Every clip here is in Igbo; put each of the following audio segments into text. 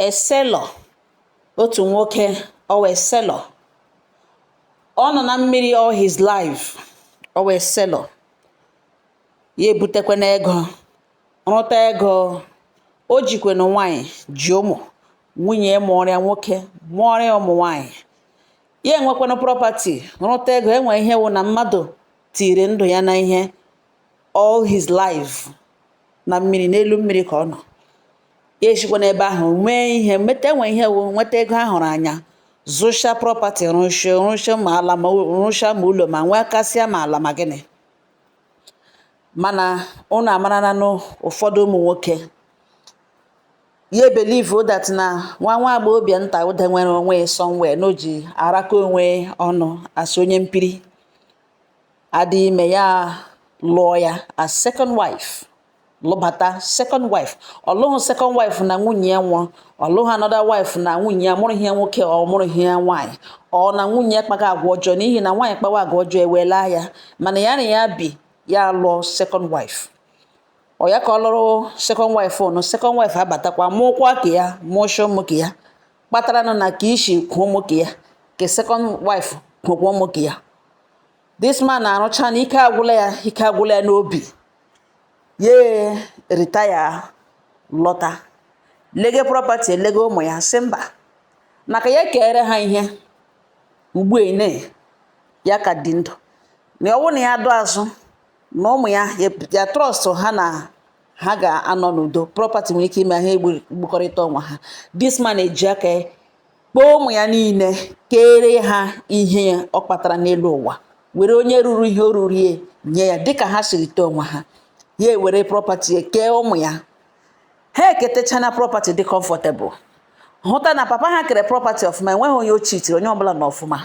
Eselọ, otu nwoke ọ wee selọ, ọ nọ na mmiri all his life, ọ wee selọ, ya ebutekwe n'ego, rụta ego, o jikwenụ nwanyị ji ụmụ, nwunye mụọrịa nwoke, mụọrịa ụmụ nwanyị, ya enwekwanụ property, rụta ego, enwe ihe wụ na mmadụ tiri ndụ ya na ihe all his life na mmiri, n'elu mmiri ka ọ nọ. Ya eshikwa n'ebe ahụ nwee ihe, enwe ihe wụ nweta ego ahụrụ anya, zụcha property, rụcha ma ala, ma rụcha ma ụlọ, ma nwee kasịa ma ala ma gịnị. Mana unu amarana n'ụfọdụ ụmụ nwoke, ya believe that na nwa agbọghọbịa nta ụda nwere onwe somewhere na o ji araka onwe ọnụ asị onye mpiri, adị ime ya lụọ ya as second wife, lụbata second wife, ọlụghụ second wife na nwunye ya nwụọ, ọlụghụ another wife na nwunye ya mụrụ ihe nwoke ọ mụrụ ihe ya nwaanyị, ọ na nwunye ya kpaga agwa ọjọọ, n'ihi na nwaanyị kpawa agwa ọjọọ ewela ya, mana ya na ya bi ya lụọ second wife. Ọ ya ka ọ lụrụ second wife ụnụ, second wife abatakwa mụkwa ka ya, mụcha ụmụ ka ya, kpatara nọ na ka ishi kwuo ụmụ ka ya, ka second wife kwukwa ụmụ ka ya. This man na-arụcha na ike agwụla ya, ike agwụla ya n'obi, ye retire, lọta, lege property, lege ụmụ ya, sị mba na ka ya kere ha ihe ugbu ene ya ka dị ndụ, na ọwụ na ya dụ azụ na ụmụ ya trọst ha na ha ga-anọ n'udo, property nwere ike ime ha egbukọrịta ọnwa ha. This man eji aka kpọọ ụmụ ya niile, kere ha ihe ọ kpatara n'elu ụwa, were onye ruru ihe o ruru ya nye ya dịka ha siri too onwe ha. Ya ewere property kee ụmụ ya, ha eketechana property dị comfortable, hụta na papa ha kere property ọfụma, enweghị onye o chitiri, onye ọbụla na ọfụma.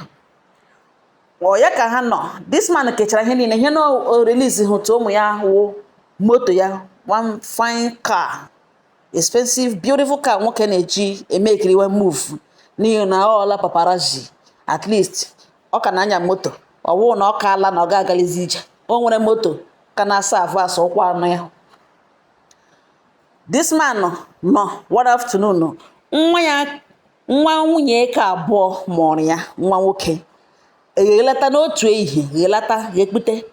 Ọ ya ka ha nọ, this man kechara ihe niile, ihe na o release hụta ụmụ ya wụ moto ya, one fine car, expensive beautiful car nwoke na-eji emekiriwe move, n'ihi na ọ ọla paparazzi. At least ọ ka na-anya moto, ọ wụ na ọ kaala na ọ ga-agalizi ije, o nwere moto ka na-asa avụ asa ụkwụ anọ ya. This man nọ one afternoon, nwa nwunye ka abụọ mụrụ ya nwa nwoke, eghelata n'otu ehihie, ghelata ya ekpute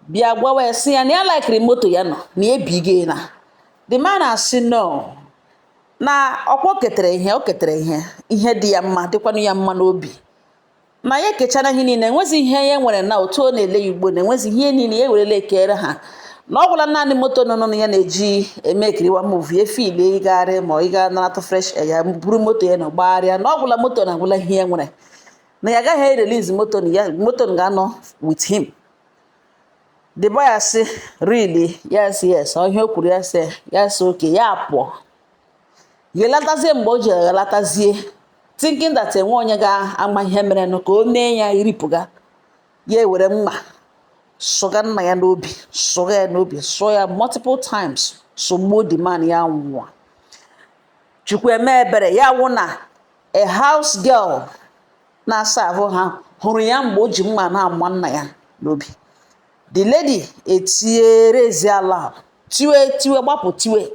bịa gwawa ya sị ya na ya laikiri moto ya nọ na ebige na. The man asị no, na ọkwa o ketere ihe dị ya mma, dịkwanụ ya mma n'obi, na ya ekechana ihe niile, enwezi ihe ya nwere na otu ọ na-ele ya ugbo, na enwezi ihe niile ya ewerela ekere ha, na ọ gwụla naanị moto nọ ya na-eji emekiriwa muvi, efile ịgagharị ma ịga narata fresh air, ya buru moto ya na gbagharịa, na ọ gwụla moto na agwụla ihe ya nwere, na ya agaghị release moto ga-anọ with him. The boy asị really, yes ihe o kwuru, ya sị oke, ya pụọ, ghelatazie mgbe o ji ghelatazie, thinking that enwe onye ga-ama ihe mere nụ ka o mee ya iripụga. Ya ewere mma sụga nna ya n'obi, sụga ya n'obi, sụọ ya multiple times, sụgbuo the man, ya nwụọ. Chukwu eme ebere, ya wụ na a house girl na-asa ahụ ha hụrụ ya mgbe o ji mma na-ama nna ya n'obi. The lady etiere ezi ala, tiwe gbapụ, tiwe.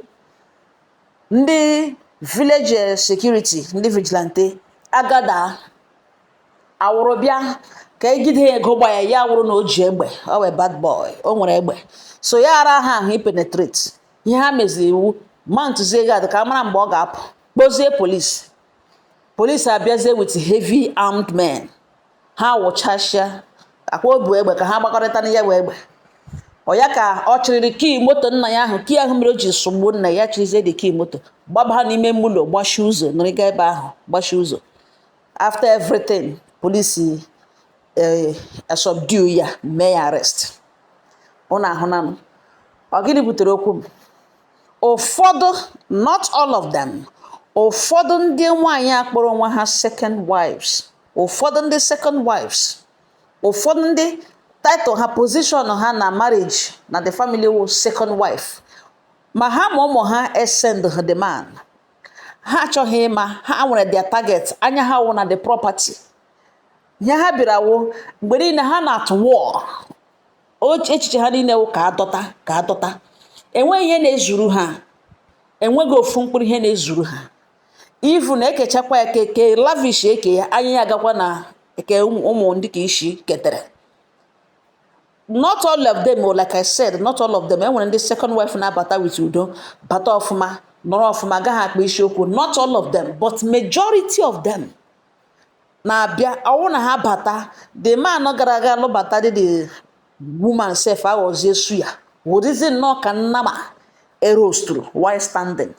Ndị village security, ndị vigilante agada awụrụ bịa ka egide ya ego gba ya, ya wụrụ na o ji egbe, ọ wee bad boy, o nwere egbe, so ya ara ha ahụ ipenetrate. Ihe ha meziri iwu ma ntụzie gad ka a mara mgbe ọ ga-apụ, kpozie polisi abịazie with heavy armed men, ha wụchasịa akwa obu egbe ka ha gbakọrịta na ya wee egbe. Ọ ya ka ọ chịrịrị kii moto nna ya ahụ, kii ahụ mere o ji sụgbuo nna ya, chịrịzie dị kii moto, gbaba ha n'ime ụlọ, gbachi ụzọ, nọrịga ebe ahụ gbachi ụzọ. After everything, polisi subdue ya, mee ya arrest. Ụnụ ahụna m, ọ gịnị butere okwu m? Ụfọdụ, not all of them, ụfọdụ ndị nwaanyị akpọrọ nwa ha second wives, ụfọdụ ndị second wives, ụfọdụ ndị title ha, position ha na marriage na the family wụ second wife, ma ha ma ụmụ ha send the man. Ha achọghị ịma, ha nwere their target, anya ha wụ na the property. Ihe ha bịara wụ mgbe niile ha na-atụ war, echiche ha niile wụ ka adọta, enweghị ihe na-ezuru ha, enweghị ofu mkpụrụ ihe na-ezuru ha. ifu na ekechakwa ya ke lavish eke ya anyị agakwa na eke ụmụ ndị ka ishi ketere. Not all of them, or like I said, not all of them. When the second wife na bata with udo, bata ọfụma, nọrọ ọfụma, gaghị akpa isiokwu. Not all of them, but majority of them na-abịa ọwụ na ha bata. The man nọ gara aga lụ bata the woman self aghọzie su ya wụdịzi nnọọ ka nnama erostru while standing.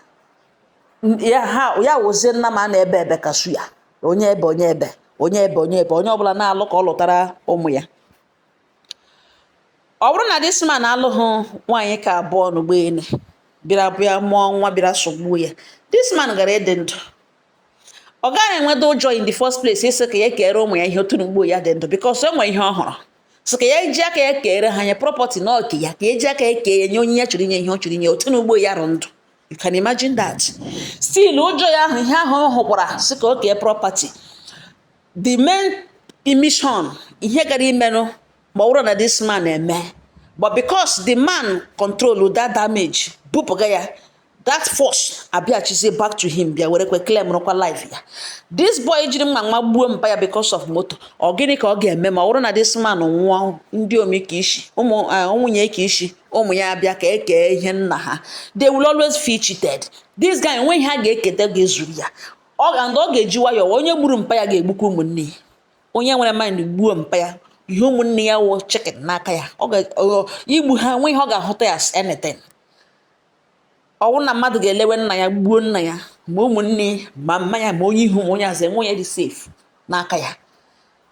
Ya wụzie nnama na-ebe ebe ka su ya, onye ebe onye ebe onye ebe onye ebe onye ọbụla na-alụ ka ọ lụtara ụmụ ya. Ọ bụrụ na this man alụghị nwaanyị ka abụọ n'ụgbọelu bịara bịa mụọ nwa bịara sogbuo ya, this man gara ịdị ndụ. Ọ gaghị enwedo ụjọ in the first place ịsị ka ya kere ụmụ ya ihe otu n'ugbo ya dị ndụ because o nwere ihe ọ hụrụ. So ka ya ji aka ya kere ha nye property na ọke ya ka eji aka ya kee ya nye onye ya chọrọ inye ihe ọ chọrọ inye otu n'ugbo ya rụ ndụ. You can imagine that. Still ụjọ ya ahụ ihe ahụ ọ hụkwara sị ka o kee property. The main mission ihe gara imenụ ma ọ bụrụ na this man eme, but because the man control that damage bupụga ya, that force abịachizie back to him bịa were kwe claim rụkwa life ya. This boy jiri mma gbuo mpa ya because of moto. Ọ gịnị ka ọ ga-eme ma ọ bụrụ na this man nwụọ ndị omi ka ishi ụmụnye ka ishi ụmụ ya abịa ka ekee ihe nna ha? They will always feel cheated. This guy enweghị ha ga-eketa ga-ezuru ya. Ọ ga-eji nwayọọ onye gburu mpa ya ga-egbukwa ụmụnne ya. Onye nwere mind gbuo mpa ya, ihe ụmụnne ya wụ chicken n'aka ya, igbu ha nwe ihe ọ ga-ahụta ya as anything. Ọwụ na mmadụ ga-elewe nna ya gbuo nna ya ma ụmụnne ma mma ya ma onye ihu ma onye azụ enwe ya dị safe n'aka ya.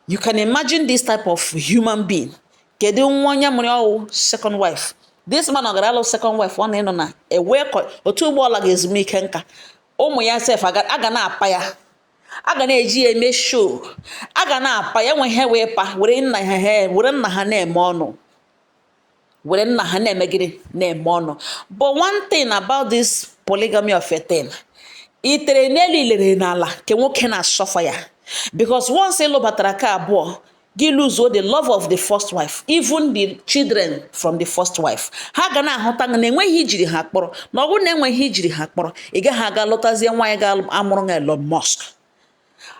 You can imagine this type of human being. Kedu nwa onye mụrụ ọwụ second wife? This man ọ gara alụ second wife ọ na-ịnọ na ewe otu ụgbọala ga-ezumike nka. Ụmụ ya sef a ga na-apa ya, a ga na-eji ya eme show, a ga na-apa ya nwe ihe wee pa were nna ha na-eme ọnụ, were nna ha na-emegide na-eme ọnụ. But one thing about this polygamy of a thing, itere n'elu ilere n'ala ke nwoke na-asọfa ya, because once ịlụbatara ka abụọ gị lose the love of the first wife, even the children from the first wife. Ha ga na-ahụta na enweghị ijiri ha kpọrọ, na ọ bụrụ na enweghị ijiri ha kpọrọ ị gaghị aga lụtazie nwaanyị ga-amụrụ na Elon Musk.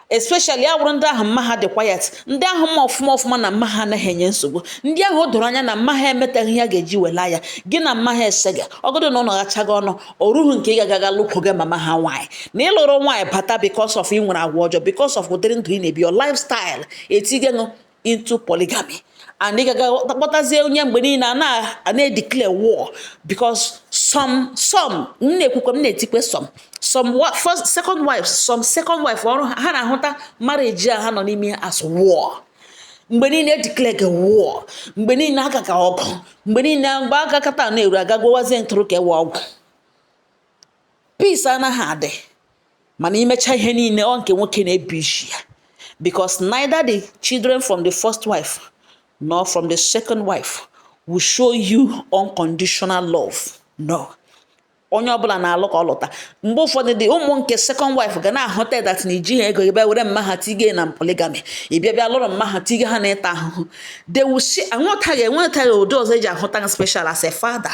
Especially ya wụrụ ndị ahụ mma ha dị quiet, ndị ahụ ma ọfụma na mma ha anaghị enye nsogbu, ndị ahụ doro anya na mma ha emetaghị ya ga-eji wela ya, gị na mma ha esega ọgọdụ na ụlọ gachaga ọnụ oruhu nke ị ga-agaga lụkwoga mama ha nwaanyị na ịlụrụ nwaanyị bata because of ị nwere agwa ọjọọ, because of ụdịrị ndụ ị na-ebi, your lifestyle etigenụ into polygamy. And ị gaga kpọtazie onye mgbe niile a na-declare war because some na-ekwukwa m na-etikwe second wife ọrụ ha na-ahụta marriage a ha nọ n'ime as war. Mgbe niile declare ga war, mgbe niile agaga ọgụ, mgbe niile mgbe agakata na-eru aga gwawazie ntụrụ ka ewe ọgwụ. Peace anaghị adị mana imecha ihe niile ọ nke nwoke na-ebi isi ya, because neither the children from the first wife nor from the second wife will show you unconditional love. No. Onye ọbụla na-alụ ka ọ lụta. Mgbe ụfọdụ dị ụmụ nke second wife ga na-ahụta that na iji ha ego ebe were mma ha tige na polygamy, ịbịa lụrụ mma ha tige ha na-ịta ahụhụ. They will see enwetaghị ụdị ọzọ eji ahụta special as a father.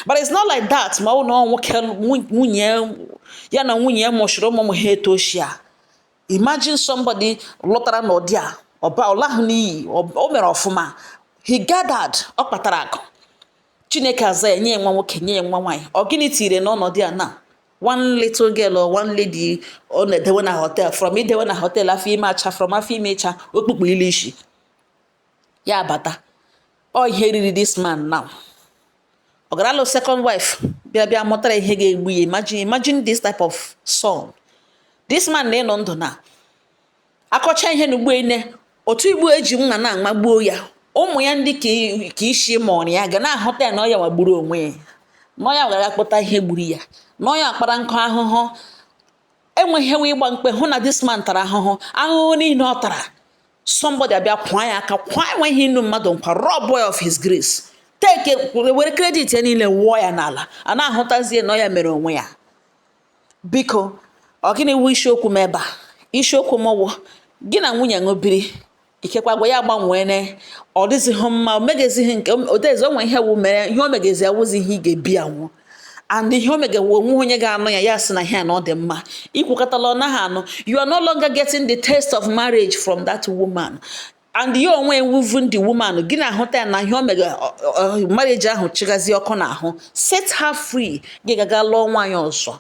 But it's not like that. Ma ọ na nwoke nwunye ya na nwunye ya mụchiri ụmụ ha etoshia. Imagine somebody lụtara n'ụdị a ọlahụ n'iyi o mere ọfụma, he gathered, ọ kpatara akụ, Chineke aza ya nye nwa nwoke nye nwa nwaanyị. Ọ gịnị tire n'ọnọdụ a na one little girl or one lady ọ na-edewe na hotel, from idewe na hotel afọ ime acha, from afọ ime ịcha okpukpu ile isi ya bata ọ ihe riri this man now. Ọ gara alụ second wife bịa mụtara ihe ga-egbu ya. Imagine this type of son. This man na-enọ ndụ na akọcha ihe n'ugbo ine otu igbo eji nwa na-amagbuo ya, ụmụ ya ndị ka ishi mụrụ ya ga na-ahụta ya na ọya wagburu onwe ya, na ọya gara akpụta ihe gburu ya, na ọya akpara nkụ ahụhụ, enweghị ewe ịgba mkpe hụ na this man tara ahụhụ niile ọ tara. Somebody abịa kwa ya aka, kwa enweghị inu mmadụ nkwa, rob boy of his grace, were credit ya niile wụọ ya n'ala, a na-ahụtazie na ọya mere onwe ya. Biko ọ gịnị wu isiokwu m ebe a? Isiokwu m wụ gị na nwunye ṅụbiri ikekwa gwa ya gbanwee, ọ dịzighị mma, o megezighị nke odezi onwe ihe wu mere ihe o megezi awụzi ihe ị ga-ebi anwụ. and ihe o megawa onwe onye ga-anụ ya ya sị na ihe a na ọ dị mma ikwukọtala ọ naghị anụ. You are no longer getting the taste of marriage from that woman. And ya onwe even the woman gị na-ahụta ya na ihe o mega marriage ahụ chigazi ọkụ n'ahụ. Set her free, gị gaga lụọ nwaanyị ọzọ.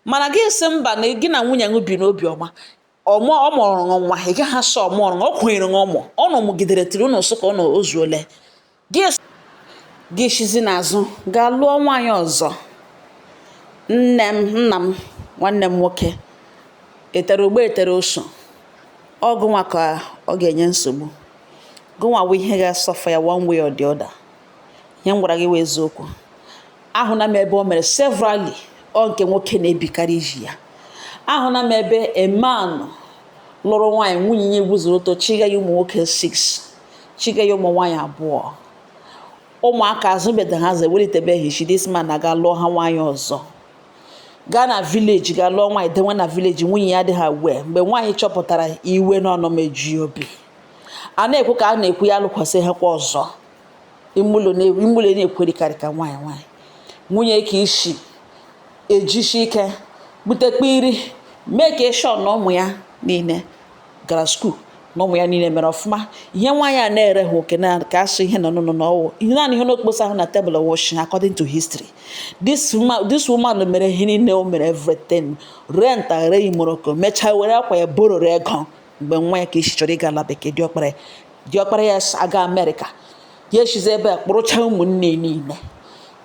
Mana gị sị mba na gị na nwunye gị bi n'obi ọma, ọ mụrụ nwa, ị gaghị asọ ọmụrụ ọ kwenyere ọmụ ọnụ mụgidere tiri ụnụ nsọ ka ọ nọ ozuole gị shizi n'azụ gaa lụọ nwaanyị ọzọ. Nne m, nna m, nwanne m nwoke etere ogbe etere oso, ọgụ nwa ka ọ ga-enye nsogbu. Gụnwa bụ ihe ga-asọfa ya one way or the other. Ihe m gwara gị wee eziokwu. Ahụna m ebe o mere severally ọ nke nwoke na-ebikarị iji ya. Ahụna m ebe a man lụrụ nwaanyị nwunye ya gbuzuru oto chiga ya ụmụ nwoke 6, chiga ya ụmụ nwaanyị 2. Ụmụaka azụbeda ha welitebeghị chi, this man aga lụọ ha nwaanyị ọzọ. Gaa na village ga lụọ nwaanyị denwe na village nwunye ya adịghị wee. Mgbe nwaanyị chọpụtara iwe n'ọnọ meju obi, a na-ekwu ka a na-ekwu ya alụkwasị ha kwa ọzọ. Imulo na-ekwerikarị ka nwaanyị nwunye ka isi ejishi ike butekwa iri mee ka shọ na ụmụ ya niile gara skuul na ụmụ ya niile mere ọfụma. Ihe nwaanyị a na-ere ha oke na ka asụ ihe nọ n'ọwụ ihe naanị ihe n'okposa ahụ na tebụl washing according to history. This woman mere ihe niile o mere everything, rent are Morocco, mechaa were akwa ya bororo ego mgbe nwa ya ka isi chọrọ ịga ala bekee diọkpara ya aga Amerịka. Ya eshizi ebe a kpụrụcha ụmụnne niile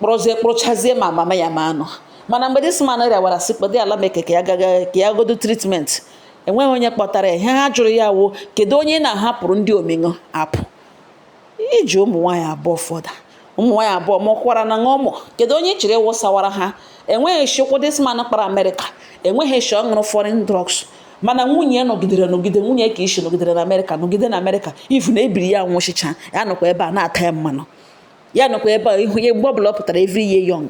kpụrụchazie ma mama ya ma anọ. Mana mgbe this man rịawara sikpọdị ala bekee ka ya godo treatment, enweghị onye kpọtara ya. Ihe ha jụrụ ya wụ kedu onye na-ahapụrụ ndị omengo apụ iji ụmụ nwaanyị 2 fọda. Ụmụ nwaanyị 2 mụkwara na ṅụmụ, kedu onye chịrị wụsawara ha? Enweghị shokwu this man kpara Amerịka, enweghị shi ọ ṅụrụ foreign drugs. Mana nwunye nọgide nwunye ka isi nọgidere na Amerịka ifu na ebiri ya nwụchicha ya nọkwa ebe a na-ata ya mmanụ. Ya nọkwa ebe a ihu ya mgbe ọbụla ọ pụtara every year young.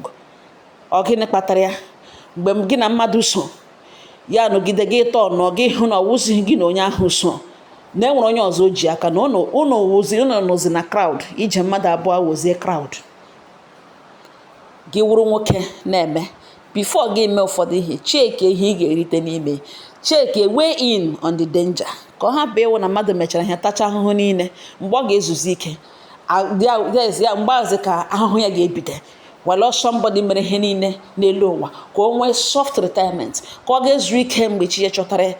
Ọ gịnị kpatara ya? Mgbe gị na mmadụ so ya nọgide gị tọọ nọ gị hụ na ọwụzighị gị na onye ahụ so na enwere onye ọzọ ji aka na ụnụ nọzi na crowd, ije mmadụ 2 wozie crowd. Gị wụrụ nwoke na-eme before gị mee ụfọdụ ihe cheke ihe ị ga-erite n'ime, cheke weigh in on the danger ka ọ hapụ ịwụ na mmadụ mechara ihe tacha ahụhụ niile. Mgbe ọ ga-ezuzi ike ya mgbazi ka ahụhụ ya ga-ebide wala somebody mere ihe niile n'elu ụwa ka o nwee soft retirement, ka ọ ga-ezu ike mgbe chi ya chọtara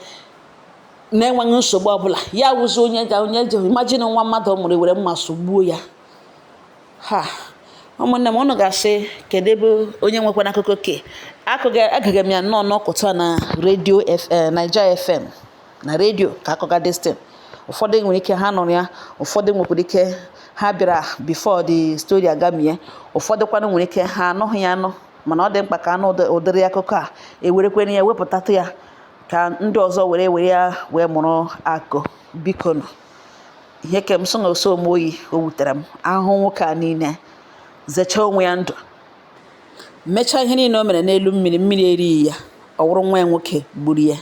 na-enweghị nsogbu ọbụla. Ya wụzi onye imagine nwa mmadụ mụrụ were mma sogbuo ya. Ụmụnne m, ụnụ ga-asị kedu ebe onye nwekwana akụkọ ke agaghị m ya nnọọ n'ọkụtụ na redio Naija FM na redio ka akụga destin. Ụfọdụ nwere ike ha nụrụ ya, ụfọdụ nwekwara ike ha bịara before the story agamie, ụfọdụ kwanụ nwere ike ha anụghị ya anụ. Mana ọ dị mkpa ka anụ ụdịrị akụkọ a ewerekwana ya wepụtatụ ya ka ndị ọzọ were ya wee mụrụ akụ. Biko nụ ihe ke m so na oso m oyi o wutere m ahụhụ nwoke a niile zechaa onwe ya ndụ, mechaa ihe niile o mere n'elu mmiri erighị ya, ọ wụrụ nwa ya nwoke gburu ya.